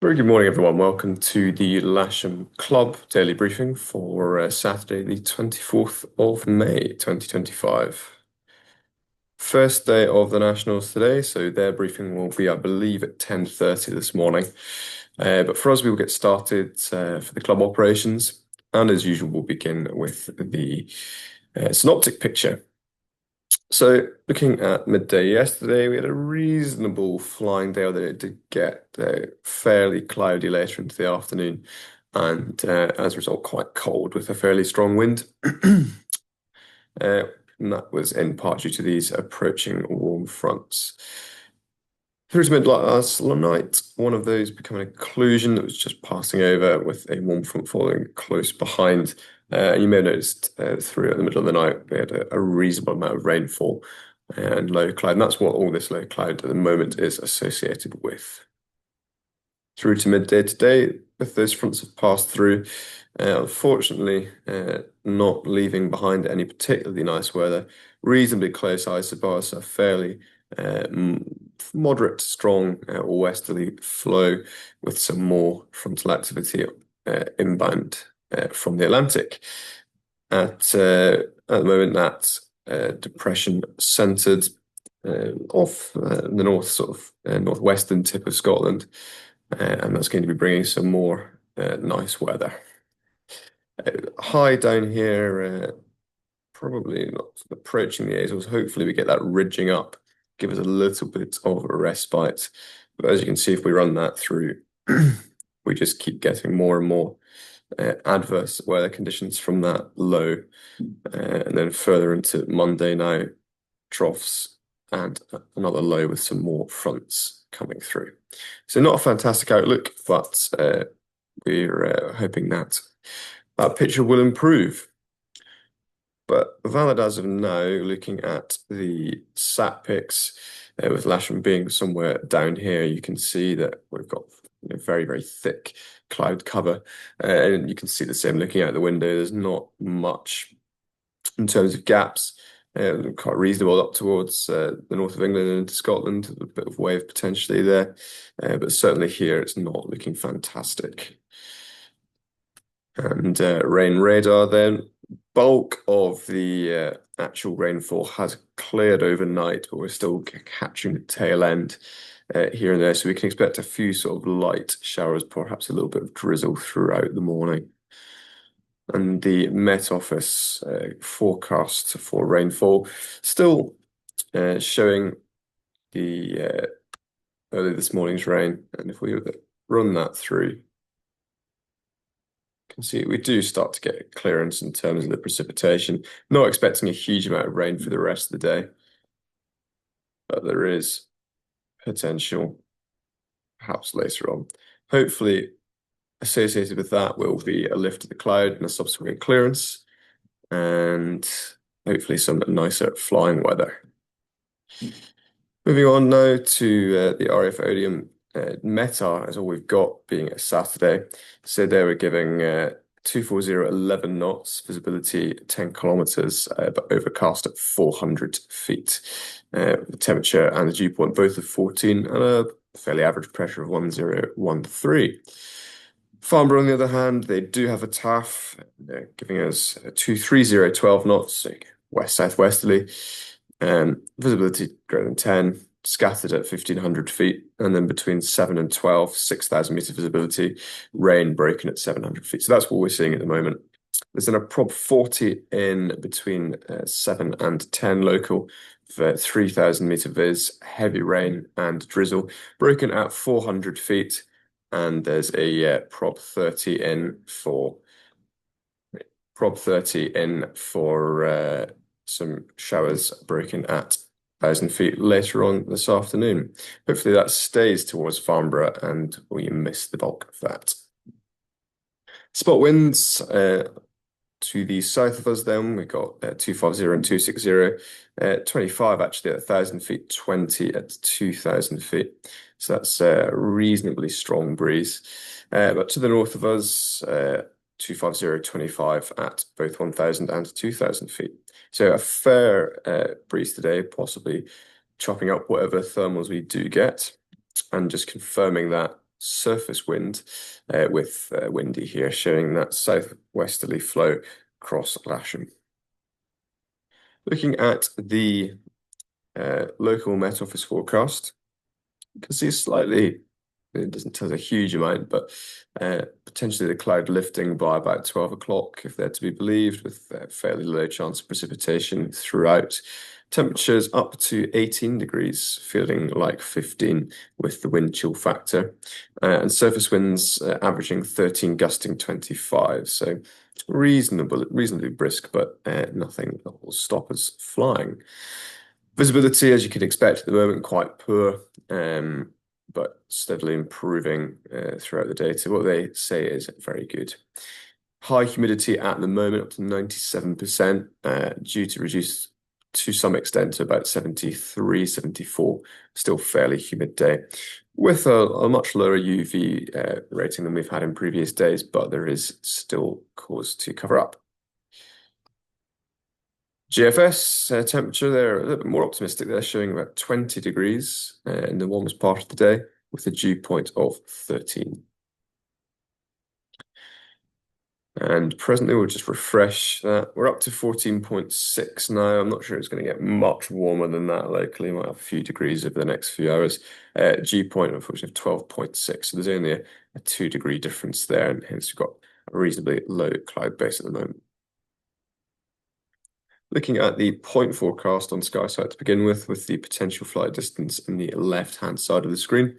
Very good morning, everyone. Welcome to the Lasham Club daily briefing for Saturday, the 24th of May, 2025. First day of the Nationals today, so their briefing will be, I believe, at 10:30 this morning. But for us, we will get started for the club operations. And as usual, we'll begin with the synoptic picture. So, looking at midday yesterday, we had a reasonable flying day, although it did get fairly cloudy later into the afternoon, and as a result, quite cold with a fairly strong wind. And that was in part due to these approaching warm fronts. Through to midnight last night, one of those became an occlusion that was just passing over with a warm front following close behind. And you may have noticed through the middle of the night, we had a reasonable amount of rainfall and low cloud. And that's what all this low cloud at the moment is associated with. Through to midday today, with those fronts have passed through, unfortunately, not leaving behind any particularly nice weather. Reasonably close isobars, a fairly moderate to strong westerly flow with some more frontal activity inbound from the Atlantic. At the moment, that's depression centered off the north, sort of northwestern tip of Scotland, and that's going to be bringing some more nice weather. High down here, probably not approaching the Azores. Hopefully, we get that ridging up, give us a little bit of a respite. But as you can see, if we run that through, we just keep getting more and more adverse weather conditions from that low. And then further into Monday now, troughs and another low with some more fronts coming through. So not a fantastic outlook, but we're hoping that that picture will improve. But valid as of now, looking at the sat pics, with Lasham being somewhere down here, you can see that we've got very, very thick cloud cover. And you can see the same looking out the window. There's not much in terms of gaps. Quite reasonable up towards the north of England and into Scotland. A bit of wave potentially there. But certainly here, it's not looking fantastic. And rain radar then. Bulk of the actual rainfall has cleared overnight, but we're still catching the tail end here and there. So we can expect a few sort of light showers, perhaps a little bit of drizzle throughout the morning. And the Met Office forecast for rainfall still showing the early this morning's rain. And if we run that through, can see we do start to get clearance in terms of the precipitation. Not expecting a huge amount of rain for the rest of the day, but there is potential perhaps later on. Hopefully, associated with that will be a lift of the cloud and a subsequent clearance, and hopefully some nicer flying weather. Moving on now to the RAF Odium METAR is all we've got being a Saturday. So they were giving 240 11 knots, visibility 10 kilometers, but overcast at 400 feet. The temperature and the dew point both of 14 and a fairly average pressure of 1013. Farnborough, on the other hand, they do have a TAF. They're giving us 230 12 knots, so west-southwesterly. Visibility greater than 10, scattered at 1,500 feet, and then between 7 and 12, 6,000 meter visibility, rain broken at 700 feet. So that's what we're seeing at the moment. There's then a prob 40 in between 7 and 10 local for 3,000 meter viz, heavy rain and drizzle, broken at 400 feet, and there's a prob 30 in for some showers broken at 1,000 feet later on this afternoon. Hopefully that stays towards Farnborough and we miss the bulk of that. Spot winds to the south of us then, we've got 250 and 260, 25 actually at 1,000 feet, 20 at 2,000 feet. So that's a reasonably strong breeze. But to the north of us, 250, 25 at both 1,000 and 2,000 feet. So a fair breeze today, possibly chopping up whatever thermals we do get, and just confirming that surface wind with windy here, showing that southwesterly flow across Lasham. Looking at the local Met Office forecast, you can see slightly, it doesn't tell us a huge amount, but potentially the cloud lifting by about 12 o'clock, if they're to be believed, with fairly low chance of precipitation throughout. Temperatures up to 18 degrees, feeling like 15 with the wind chill factor. And surface winds averaging 13, gusting 25. So reasonably brisk, but nothing that will stop us flying. Visibility, as you could expect at the moment, quite poor, but steadily improving throughout the day. So what they say is very good. High humidity at the moment, up to 97%, due to reduce to some extent to about 73, 74, still fairly humid day, with a much lower UV rating than we've had in previous days, but there is still cause to cover up. GFS temperature, they're a little bit more optimistic. They're showing about 20 degrees in the warmest part of the day with a dew point of 13. And presently, we'll just refresh that. We're up to 14.6 now. I'm not sure it's going to get much warmer than that locally. Might have a few degrees over the next few hours. Dew point, unfortunately, of 12.6. So there's only a 2-degree difference there, and hence we've got a reasonably low cloud base at the moment. Looking at the point forecast on SkySight to begin with the potential flight distance in the left-hand side of the screen.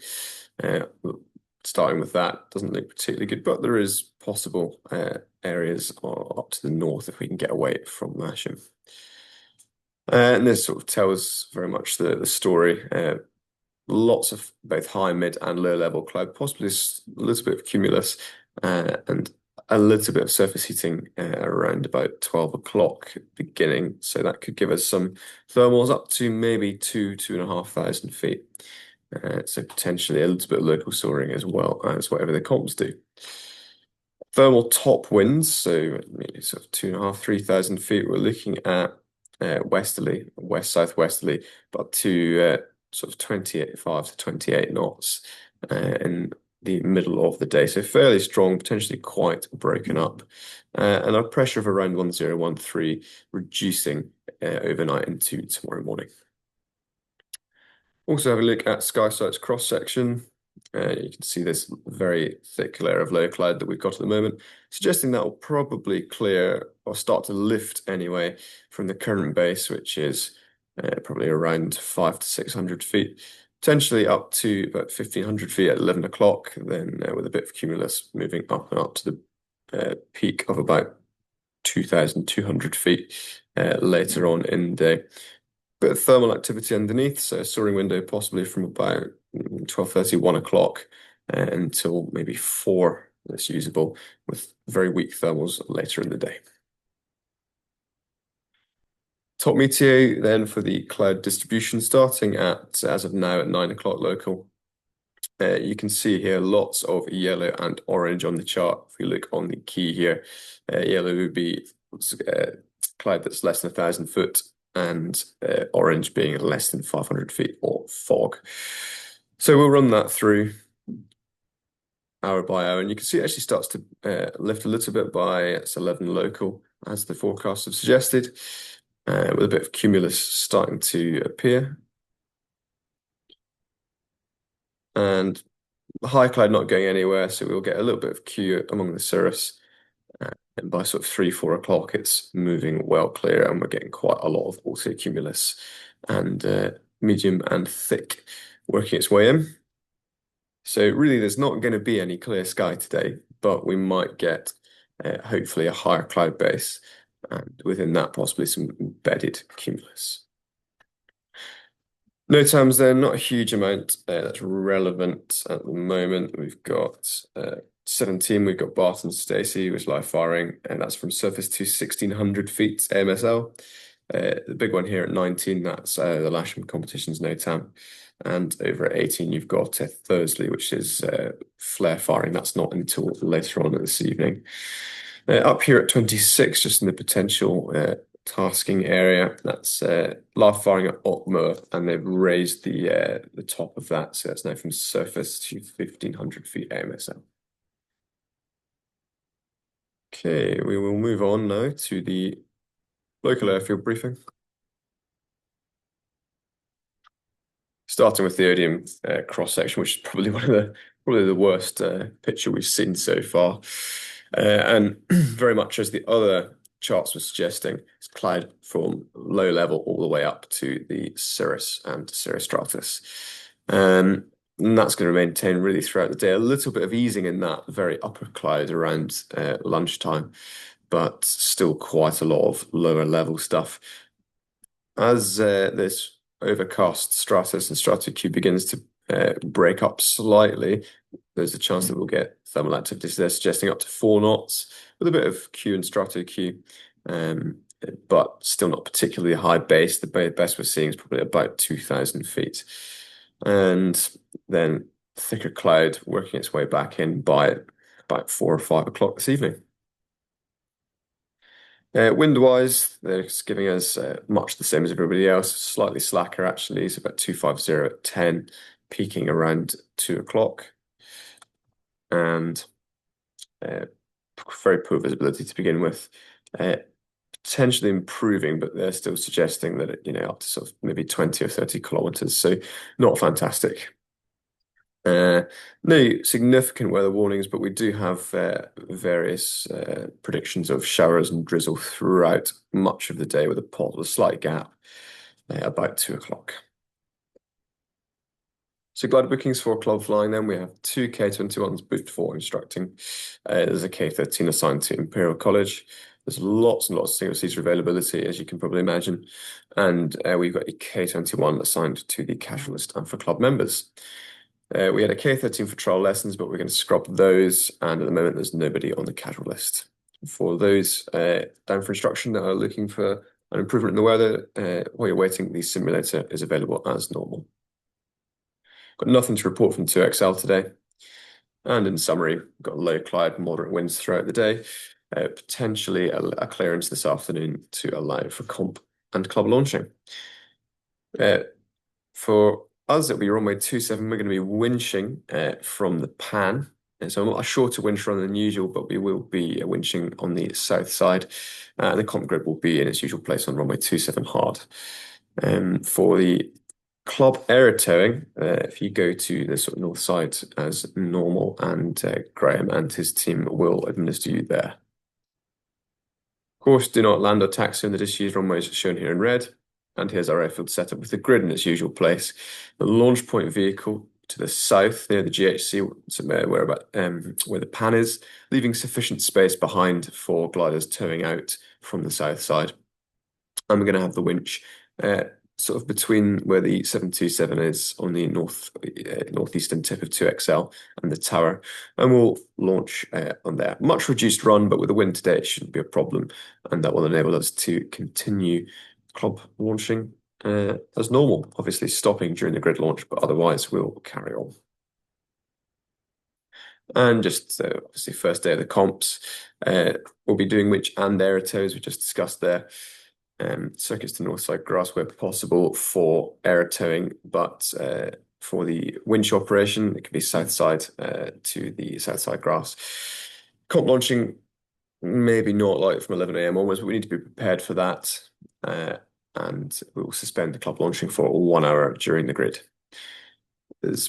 Starting with that, doesn't look particularly good, but there is possible areas up to the north if we can get away from Lasham. And this sort of tells very much the story. Lots of both high, mid, and low level cloud, possibly a little bit of cumulus, and a little bit of surface heating around about 12 o'clock beginning. So that could give us some thermals up to maybe 2,500 feet. So potentially a little bit of local soaring as well as whatever the comps do. Thermal top winds, so maybe sort of 2,500, 3,000 feet. We're looking at westerly, west-southwesterly, but up to sort of 25 to 28 knots in the middle of the day. So fairly strong, potentially quite broken up. And a pressure of around 1013, reducing overnight into tomorrow morning. Also have a look at SkySight's cross-section. You can see this very thick layer of low cloud that we've got at the moment, suggesting that will probably clear or start to lift anyway from the current base, which is probably around 500 to 600 feet, potentially up to about 1,500 feet at 11 o'clock, then with a bit of cumulus moving up and up to the peak of about 2,200 feet later on in the day. Bit of thermal activity underneath, so a soaring window possibly from about 12:30, 1 o'clock until maybe 4 that's usable, with very weak thermals later in the day. Top meteo then for the cloud distribution starting at, as of now, at 9 o'clock local. You can see here lots of yellow and orange on the chart. If we look on the key here, yellow would be cloud that's less than 1,000 foot, and orange being less than 500 feet or fog. So we'll run that through hour by hour, and you can see it actually starts to lift a little bit by it's 11 local, as the forecasts have suggested, with a bit of cumulus starting to appear. And the high cloud not going anywhere, so we'll get a little bit of Q among the cirrus. And by sort of 3, 4 o'clock, it's moving well clear, and we're getting quite a lot of also cumulus and medium and thick working its way in. So really, there's not going to be any clear sky today, but we might get hopefully a higher cloud base, and within that possibly some embedded cumulus. No times there, not a huge amount that's relevant at the moment. We've got 17, we've got Barton Stacey, which is live firing, and that's from surface to 1,600 feet AMSL. The big one here at 19, that's the Lasham competition's NOTAM. And over at 18, you've got Thursley, which is flare firing. That's not until later on this evening. Up here at 26, just in the potential tasking area. That's live firing at Otmo, and they've raised the top of that, so that's now from surface to 1,500 feet AMSL. Okay, we will move on now to the local airfield briefing. Starting with the Odium cross section, which is probably the worst picture we've seen so far, and very much as the other charts were suggesting, it's cloud from low level all the way up to the cirrus and cirrostratus. And that's going to maintain really throughout the day. A little bit of easing in that very upper cloud around lunchtime, but still quite a lot of lower level stuff. As this overcast stratus and stratocube begins to break up slightly, there's a chance that we'll get thermal activity. So they're suggesting up to 4 knots with a bit of Q and strato-Q, but still not particularly high base. The best we're seeing is probably about 2,000 feet. And then thicker cloud working its way back in by about 4 or 5 o'clock this evening. Wind-wise, they're giving us much the same as everybody else, slightly slacker actually, so about 250 at 10, peaking around 2 o'clock. And very poor visibility to begin with. Potentially improving, but they're still suggesting that up to sort of maybe 20 or 30 kilometers, so not fantastic. No significant weather warnings, but we do have various predictions of showers and drizzle throughout much of the day with a slight gap about 2 o'clock. So glider bookings for club flying then, we have 2 K21s booked for instructing. There's a K13 assigned to Imperial College. There's lots and lots of single seater availability, as you can probably imagine. And we've got a K21 assigned to the casualist and for club members. We had a K13 for trial lessons, but we're going to scrub those, and at the moment there's nobody on the casual list. For those down for instruction that are looking for an improvement in the weather, while you're waiting, the simulator is available as normal. Got nothing to report from 2XL today. And in summary, we've got low cloud, moderate winds throughout the day, potentially a clearance this afternoon to allow for comp and club launching. For us, it'll be runway 27. We're going to be winching from the pan. And so a shorter winch run than usual, but we will be winching on the south side. And the comp grid will be in its usual place on runway 27 hard. For the club aero towing, if you go to the sort of north side as normal, and Graham and his team will administer you there. Of course, do not land or taxi on the disused runways shown here in red. And here's our airfield setup with the grid in its usual place. The launch point vehicle to the south near the GHC, where the pan is, leaving sufficient space behind for gliders towing out from the south side. And we're going to have the winch sort of between where the 727 is on the northeastern tip of 2XL and the tower, and we'll launch on there. Much reduced run, but with the wind today, it shouldn't be a problem, and that will enable us to continue club launching as normal, obviously stopping during the grid launch, but otherwise we'll carry on. And just obviously first day of the comps, we'll be doing winch and aero tows, we just discussed there. Circuits to north side grass where possible for aero towing, but for the winch operation, it can be south side to the south side grass. Comp launching, maybe not like from 11 a.m. onwards, but we need to be prepared for that. And we will suspend the club launching for 1 hour during the grid.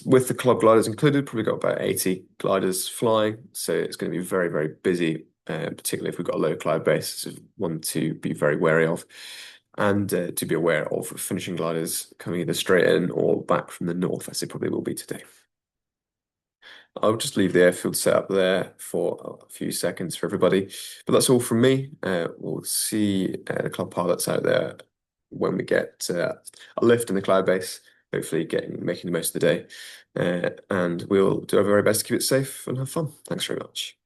With the club gliders included, probably got about 80 gliders flying, so it's going to be very, very busy, particularly if we've got a low cloud base. So one to be very wary of, and to be aware of finishing gliders coming either straight in or back from the north, as it probably will be today. I'll just leave the airfield set up there for a few seconds for everybody, but that's all from me. We'll see the club pilots out there when we get a lift in the cloud base, hopefully making the most of the day. And we'll do our very best to keep it safe and have fun. Thanks very much.